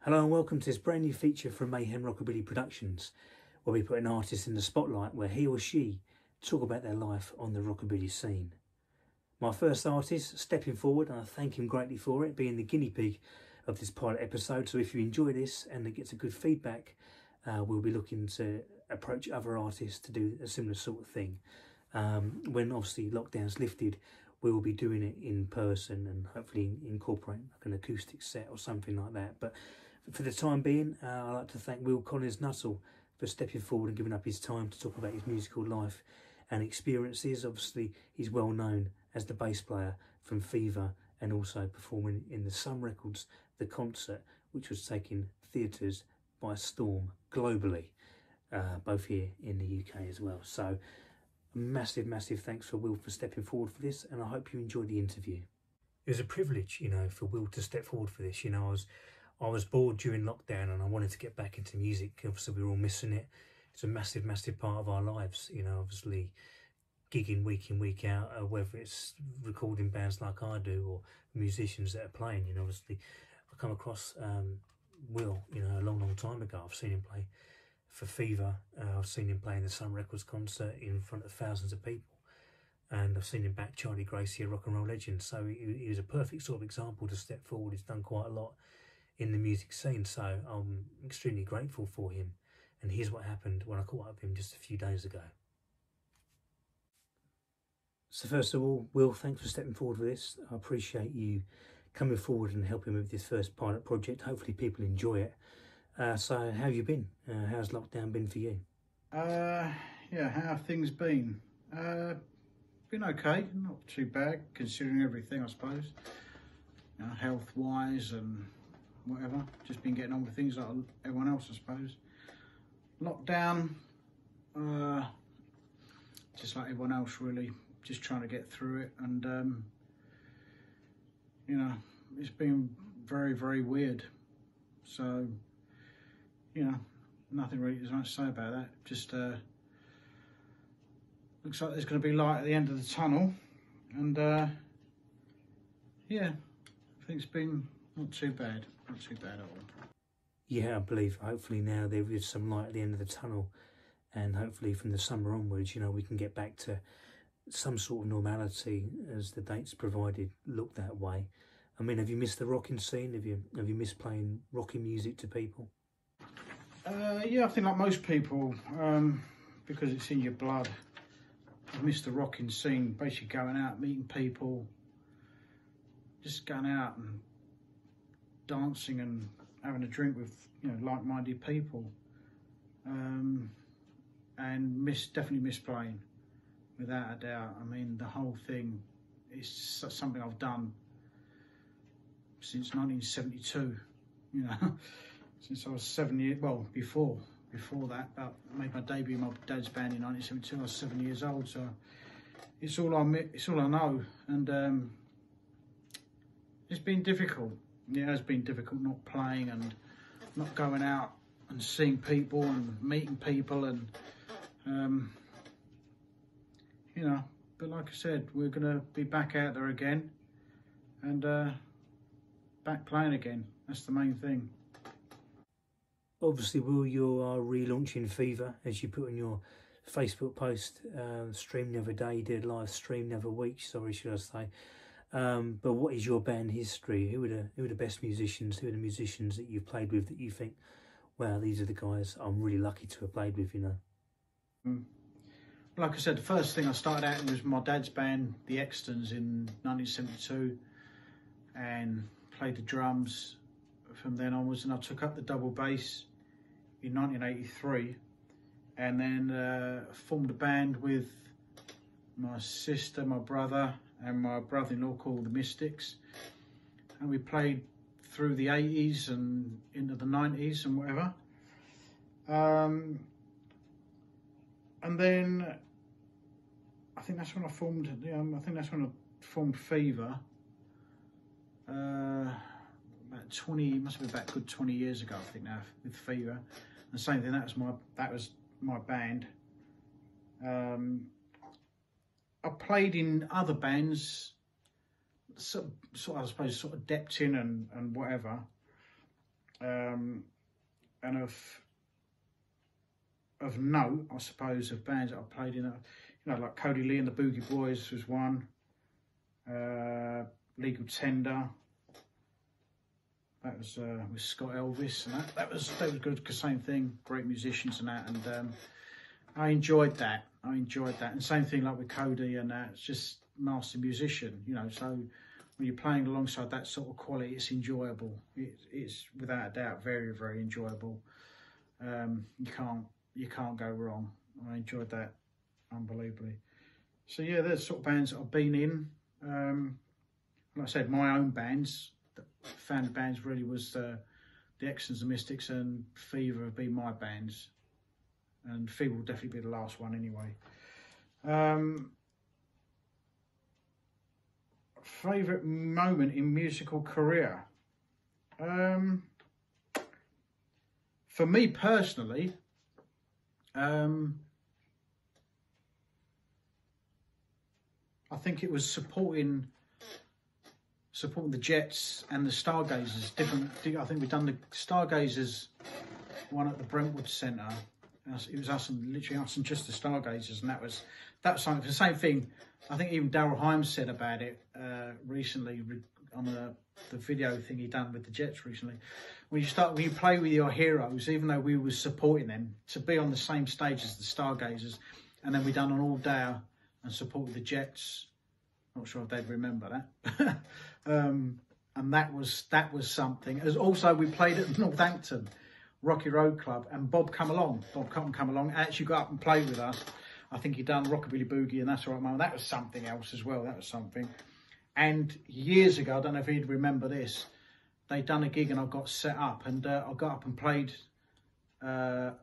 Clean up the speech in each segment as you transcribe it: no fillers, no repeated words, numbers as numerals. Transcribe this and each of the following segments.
Hello and welcome to this brand new feature from Mayhem Rockabilly Productions, where we put an artist in the spotlight where he or she talk about their life on the rockabilly scene. My first artist stepping forward, and I thank him greatly for it, being the guinea pig of this pilot episode. So if you enjoy this and it gets a good feedback, we'll be looking to approach other artists to do a similar sort of thing. When obviously lockdown's lifted, we will be doing it in person and hopefully incorporate like an acoustic set or something like that. But for the time being, I'd like to thank Collins-Nuttall for stepping forward and giving up his time to talk about his musical life and experiences. Obviously, he's well known as the bass player from Fever and also performing in the Sun Records, the concert, which was taking theatres by storm globally, both here in the UK as well. So massive thanks for Will for stepping forward for this, and I hope you enjoyed the interview. It was a privilege, for Will to step forward for this. I was bored during lockdown and I wanted to get back into music. Obviously, we were all missing it. It's a massive part of our lives, obviously gigging week in, week out, whether it's recording bands like I do or musicians that are playing. Obviously, I come across Will, a long time ago. I've seen him play for Fever. I've seen him play in the Sun Records concert in front of thousands of people. And I've seen him back Charlie Gracie, a rock and roll legend. So he was a perfect sort of example to step forward. He's done quite a lot in the music scene, so I'm extremely grateful for him. And here's what happened when I caught up with him just a few days ago. So first of all, Will, thanks for stepping forward for this. I appreciate you coming forward and helping me with this first pilot project. Hopefully people enjoy it. So how have you been? How's lockdown been for you? Yeah, how have things been? Been okay, not too bad considering everything, I suppose. Health-wise and whatever, just been getting on with things like everyone else, I suppose. Lockdown, just like everyone else really, just trying to get through it, and it's been very weird. So, nothing really there's much to say about that. Just looks like there's going to be light at the end of the tunnel, and yeah, I think it's been not too bad at all. Yeah, I believe hopefully now there is some light at the end of the tunnel, and hopefully from the summer onwards, we can get back to some sort of normality as the dates provided look that way. I mean, have you missed the rocking scene? Have you missed playing rocking music to people? Yeah, I think like most people, because it's in your blood. I've missed the rocking scene, basically going out, meeting people, just going out and dancing and having a drink with like-minded people, and definitely miss playing, without a doubt. I mean, the whole thing is something I've done since 1972, since I was 7 years, well, before that, I made my debut in my dad's band in 1972. I was 7 years old, so it's all I know, and it's been difficult. Yeah, it has been difficult not playing and not going out and seeing people and meeting people, and but like I said, we're gonna be back out there again and back playing again. That's the main thing. Obviously, Will, you are relaunching Fever, as you put on your Facebook post. Stream the other day, you did a live stream the other week, sorry, should I say. But what is your band history? Who are the best musicians? Who are the musicians that you've played with that you think, wow, these are the guys I'm really lucky to have played with, Like I said, the first thing I started out in was my dad's band, the Extons, in 1972, and played the drums from then onwards, and I took up the double bass in 1983, and then formed a band with my sister, my brother, and my brother-in-law called the Mystics, and we played through the 80s and into the 90s and whatever. And then I think that's when I formed. Formed Fever. About 20, must have been about good 20 years ago, I think now, with Fever. And the same thing. That was my band. I played in other bands, sort of, I suppose, sort of dipped in and whatever. and of note, I suppose, of bands that I played in, like Cody Lee and the Boogie Boys was one, Legal Tender. That was with Scott Elvis, and that was good, because same thing, great musicians and that, and I enjoyed that. And same thing like with Cody and that, it's just master musician, so when you're playing alongside that sort of quality, it's enjoyable. It's without a doubt very, very enjoyable. You can't go wrong. I enjoyed that unbelievably. So yeah, there's sort of bands that I've been in. Like I said, my own bands, founded bands really was the Extons and Mystics and Fever have been my bands. And Fever will definitely be the last one anyway. Favourite moment in musical career? For me personally, I think it was supporting the Jets and the Stargazers. I think we've done the Stargazers one at the Brentwood Centre. It was literally us and just the Stargazers, and that was something. The same thing. I think even Daryl Himes said about it recently on the video thing he done with the Jets recently. When you play with your heroes, even though we were supporting them, to be on the same stage as the Stargazers, and then we done an all-dayer and supported the Jets. Not sure if they'd remember that. And that was something. As also we played at Northampton Rocky Road Club, and Bob Cotton come along, actually got up and played with us. I think he'd done Rockabilly Boogie and That's All Right Mama. That was something else as well. That was something. And years ago, I don't know if he'd remember this, they'd done a gig and I got set up, and I got up and played one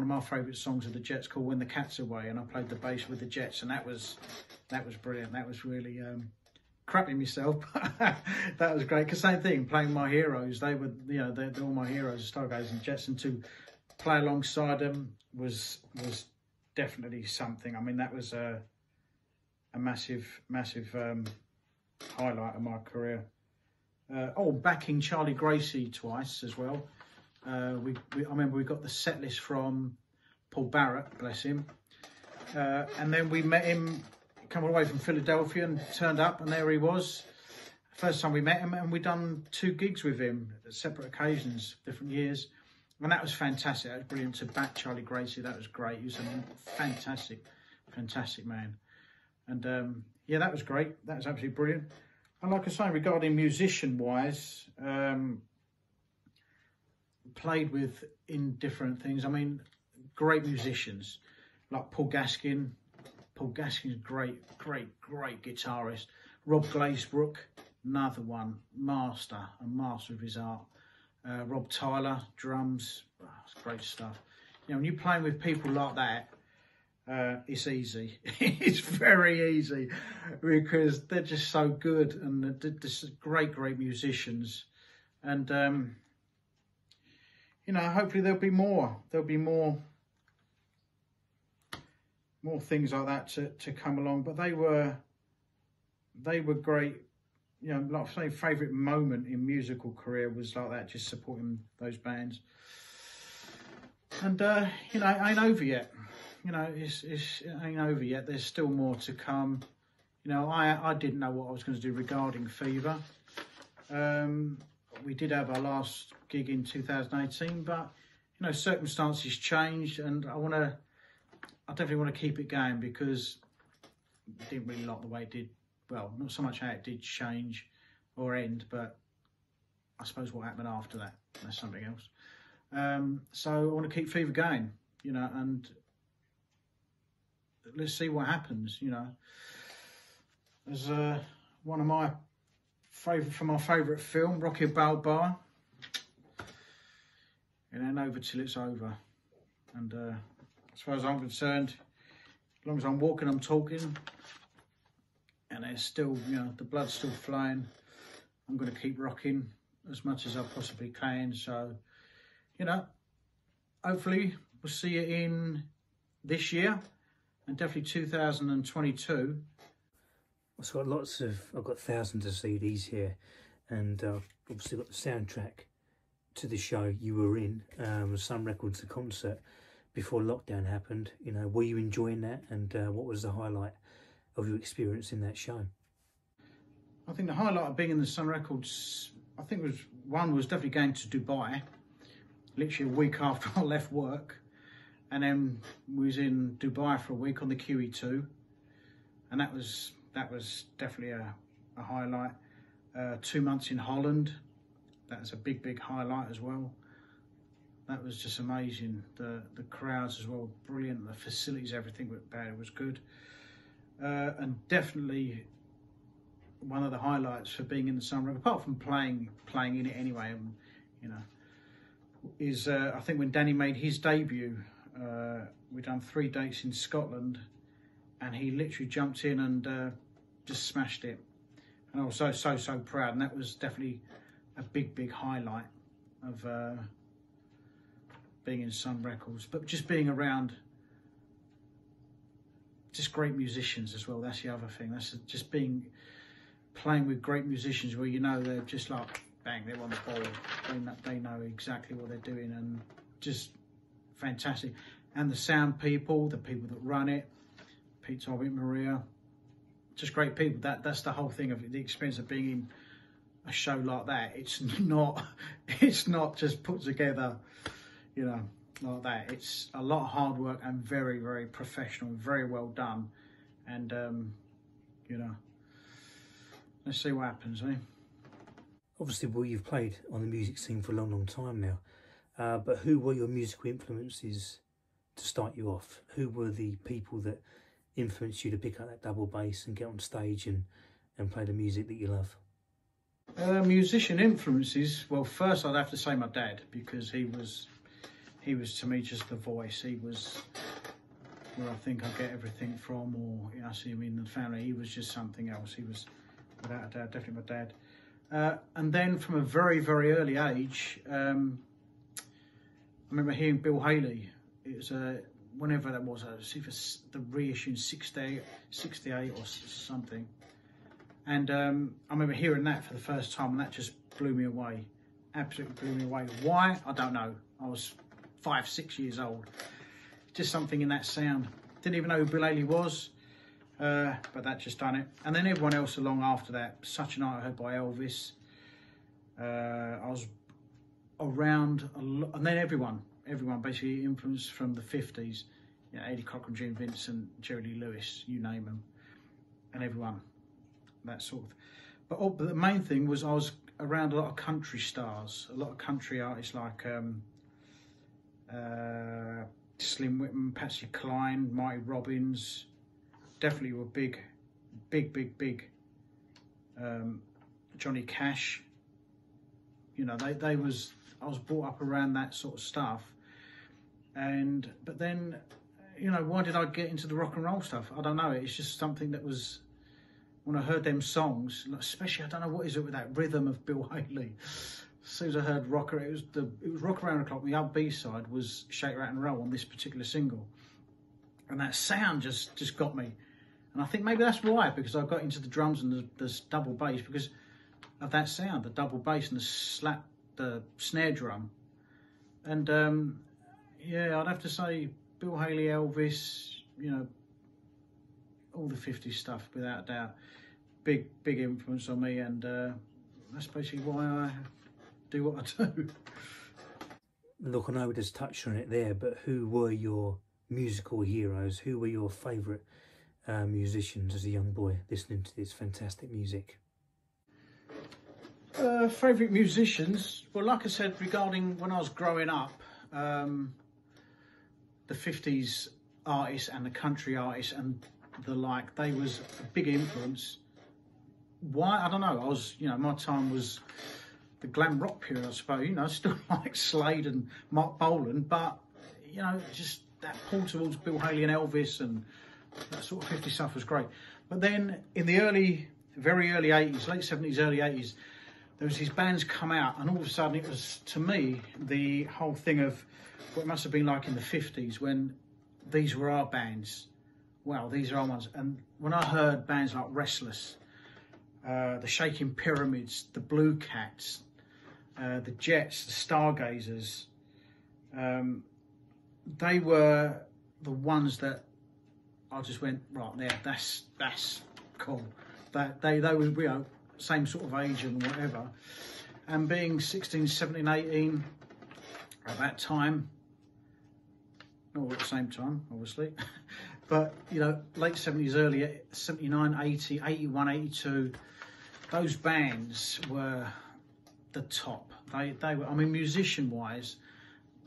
of my favourite songs of the Jets called When the Cat's Away, and I played the bass with the Jets, and that was brilliant. That was really crapping myself. That was great, because same thing, playing my heroes. They were, they're all my heroes, Stargazers and Jets, and to play alongside them was definitely something. I mean, that was a massive highlight of my career. Backing Charlie Gracie twice as well. I remember we got the set list from Paul Barrett, bless him, and then we met him coming away from Philadelphia and turned up, and there he was. First time we met him, and we'd done 2 gigs with him at separate occasions, different years, and that was fantastic. That was brilliant to back Charlie Gracie. That was great. He was a fantastic man, and yeah, that was great. That was absolutely brilliant. And like I say, regarding musician-wise, played with in different things. I mean, great musicians like Paul Gaskin. Paul Gaskin's great guitarist. Rob Glazebrook, another one, a master of his art. Rob Tyler, drums, it's great stuff. When you're playing with people like that, it's easy. It's very easy, because they're just so good, and they're just great musicians. And hopefully there'll be more things like that to come along. But they were great. Like I say, favourite moment in musical career was like that, just supporting those bands. And it ain't over yet. It ain't over yet. There's still more to come. I didn't know what I was going to do regarding Fever. We did have our last gig in 2018, but circumstances changed, and I definitely want to keep it going, because I didn't really like the way it did. Well, not so much how it did change or end, but I suppose what happened after that, that's something else. So I want to keep Fever going, and let's see what happens. There's one of my favourite film, Rocky Balboa. It ain't over till it's over. And as far as I'm concerned, as long as I'm walking, I'm talking, and there's still, the blood's still flowing, I'm going to keep rocking as much as I possibly can. So, hopefully we'll see it in this year, and definitely 2022. I've got thousands of CDs here, and obviously got the soundtrack to the show you were in, Sun Records, the concert, before lockdown happened. You know, were you enjoying that, and what was the highlight of your experience in that show? I think the highlight of being in the Sun Records, I think was definitely going to Dubai, literally a week after I left work, and then we was in Dubai for a week on the QE2, and that was definitely a highlight. 2 months in Holland, that was a big highlight as well. That was just amazing. The crowds as well, brilliant. The facilities, everything was good. And definitely one of the highlights for being in the Sun Records, apart from playing in it anyway, you know, is I think when Danny made his debut, we'd done 3 dates in Scotland, and he literally jumped in and just smashed it. And I was so proud, and that was definitely a big highlight of being in Sun Records. But just being around just great musicians as well, that's the other thing. That's just playing with great musicians where you know they're just like, bang, they're on the ball. They know exactly what they're doing, and just fantastic. And the sound people, the people that run it, Pete, Torbit, Maria, just great people. That's the whole thing of the experience of being in a show like that. It's not just put together, you know, like that. It's a lot of hard work and very professional, very well done. And you know, let's see what happens, eh? Obviously, well, you've played on the music scene for a long time now, but who were your musical influences to start you off? Who were the people that influenced you to pick up that double bass and get on stage and play the music that you love? Musician influences, well, first I'd have to say my dad, because he was to me just the voice. He was where I think I get everything from, or you know, I see him in the family. He was just something else. He was, without a doubt, definitely my dad. And then from a very early age, I remember hearing Bill Haley. It was whenever that was, either the reissue in 68 or something. And I remember hearing that for the first time, and that just blew me away. Absolutely blew me away. Why? I don't know. I was 5-6 years old. Just something in that sound. Didn't even know who Bill Haley was, but that just done it. And then everyone else along after that. Such a Night I Heard by Elvis. I was around a lot, and then everyone basically influenced from the 50s. You know, Eddie Cochran, Gene Vincent, Jerry Lee Lewis, you name them, and everyone. That sort of. But the main thing was I was around a lot of country stars, a lot of country artists like Slim Whitman, Patsy Cline, Marty Robbins. Definitely were big. Johnny Cash. You know, I was brought up around that sort of stuff. But then, you know, why did I get into the rock and roll stuff? I don't know. It's just something that was, when I heard them songs, especially, I don't know what is it with that rhythm of Bill Haley. As soon as I heard Rock, it was Rock Around the Clock. The other B-side was Shake, Rattle and Roll on this particular single, and that sound just got me. And I think maybe that's why, because I got into the drums and the double bass because of that sound, the double bass and the snare drum. And yeah, I'd have to say Bill Haley, Elvis, you know, all the 50s stuff, without a doubt. Big influence on me, and that's basically why I do what I do. Look, I know we just touched on it there, but who were your musical heroes? Who were your favourite musicians as a young boy listening to this fantastic music? Favourite musicians? Well, like I said, regarding when I was growing up, the 50s artists and the country artists and the like, they was a big influence. Why? I don't know. I was, you know, my time was the glam rock period, I suppose. You know, I still like Slade and Mark Bolan, but, you know, just that pull towards Bill Haley and Elvis and that sort of 50s stuff was great. But then in the very early 80s, late 70s, early 80s, there was these bands come out, and all of a sudden it was, to me, the whole thing of what it must have been like in the 50s when these were our bands. Wow, these are our ones. And when I heard bands like Restless, the Shaking Pyramids, the Blue Cats, the Jets, the Stargazers, they were the ones that I just went, right there, that's cool. That they were, you know, same sort of age and whatever. And being 16, 17, 18 at that time, not all at the same time, obviously, but, you know, late 70s, early 79, 80, 81, 82, those bands were the top. They were, I mean, musician-wise,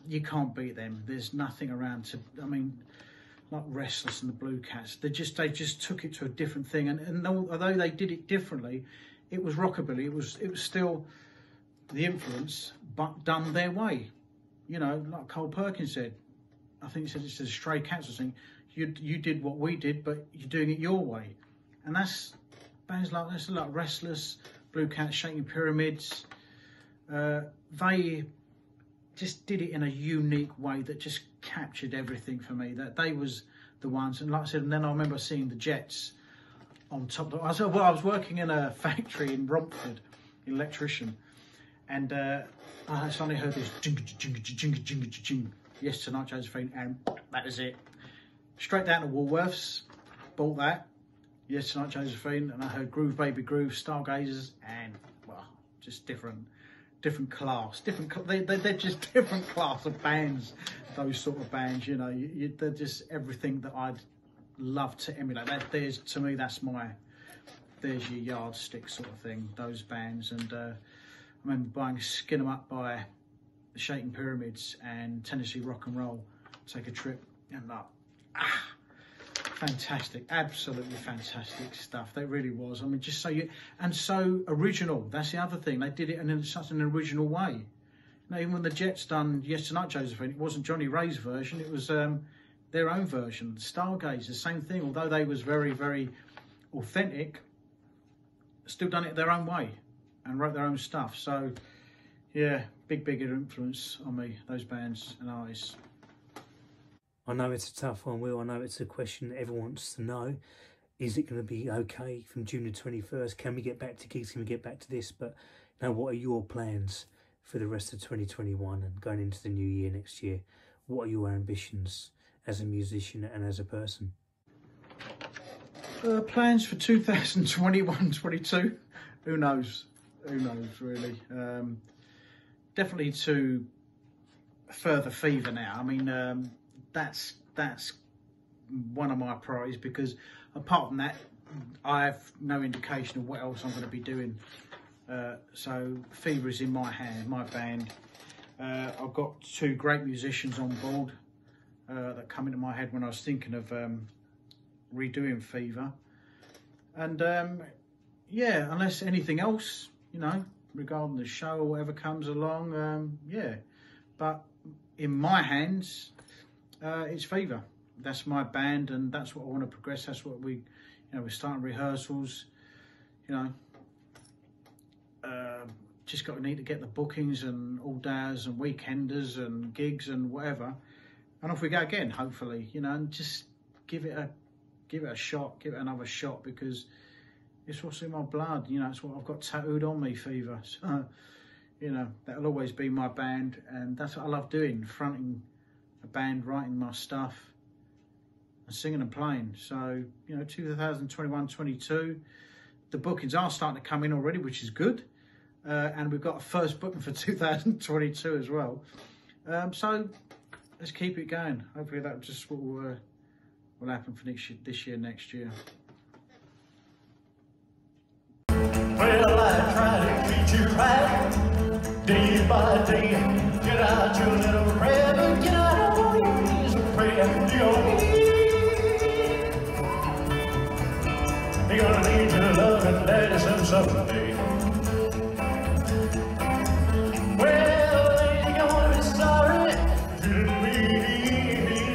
you can't beat them. There's nothing around to, I mean, like Restless and the Blue Cats, they just took it to a different thing. And although they did it differently, it was rockabilly. It was still the influence, but done their way. You know, like Cole Perkins said, I think he said it's a Stray Cats or something. You did what we did, but you're doing it your way. And that's bands like this, like Restless, Blue Cats, Shaking Pyramids. They just did it in a unique way that just captured everything for me. That they was the ones. And like I said, and then I remember seeing the Jets on top. I was working in a factory in Romford, an electrician, and I suddenly heard this jing jing jing jing jing. Yes Tonight, Josephine, and that is it. Straight down to Woolworths, bought that. Yes Tonight, Josephine, and I heard Groove Baby Groove, Stargazers, and well, just different class. They're just different class of bands. Those sort of bands, you know, they're just everything that I'd love to emulate. There's, to me, there's your yardstick sort of thing. Those bands, and I remember buying Skin 'Em Up by the Shaking Pyramids and Tennessee Rock and Roll. Take a trip, and fantastic, absolutely fantastic stuff. That really was. I mean, just so original. That's the other thing. They did it in such an original way. You know, even when the Jets done Yes Tonight, Josephine, it wasn't Johnny Ray's version. It was their own version. Stargaze, the same thing. Although they was very, very authentic, still done it their own way and wrote their own stuff. So, yeah, bigger influence on me, those bands and artists. I know it's a tough one, Will. I know it's a question that everyone wants to know. Is it going to be okay from June the 21st? Can we get back to gigs? Can we get back to this? But, you know, what are your plans for the rest of 2021 and going into the new year next year? What are your ambitions as a musician and as a person? Plans for 2021-22? Who knows? Who knows, really? Definitely to further Fever now. I mean, that's one of my priorities, because apart from that, I have no indication of what else I'm going to be doing. So Fever is in my hand, my band. I've got two great musicians on board that come into my head when I was thinking of redoing Fever. And yeah, unless anything else, you know, regarding the show or whatever comes along, yeah. But in my hands, it's Fever. That's my band, and that's what I want to progress. That's what we, you know, we're starting rehearsals, you know. Just need to get the bookings and all-days and weekenders and gigs and whatever, and off we go again, hopefully, you know, and just give it a shot, give it another shot, because it's what's in my blood, you know. It's what I've got tattooed on me, Fever. So, you know, that'll always be my band, and that's what I love doing, fronting a band, writing my stuff and singing and playing. So, you know, 2021-22, the bookings are starting to come in already, which is good. And we've got a first booking for 2022 as well. So let's keep it going. Hopefully that just will happen for this year, next year. Well, I try to treat you right, day by day. Get out your little prayer, but get out of your knees and pray. You're gonna need your love and daddy some someday. Well, you're gonna be sorry to be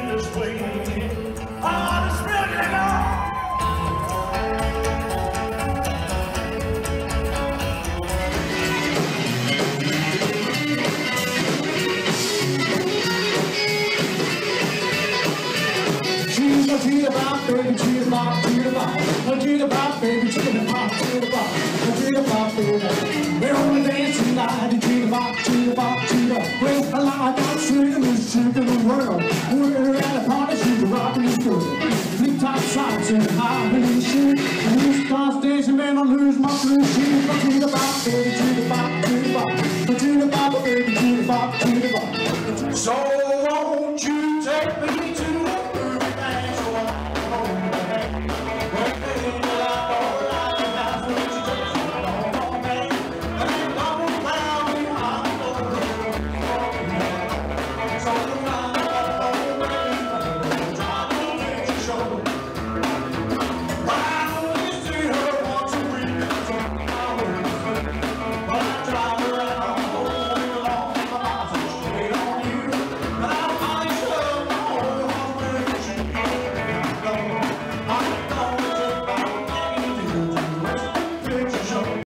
this way. Oh, it's really long. Cheer about, baby, cheer about, baby, cheer about, baby, cheer about, cheetah bop, cheetah. Well, I like I'm singing this chick in the world. We're at a party, she's rocking this girl. Big top socks and high heel shoes. And this starts dancing, man, I lose my blue shoes. But cheetah bop, baby, cheetah bop, cheetah bop. But cheetah bop, baby, cheetah bop, cheetah bop. So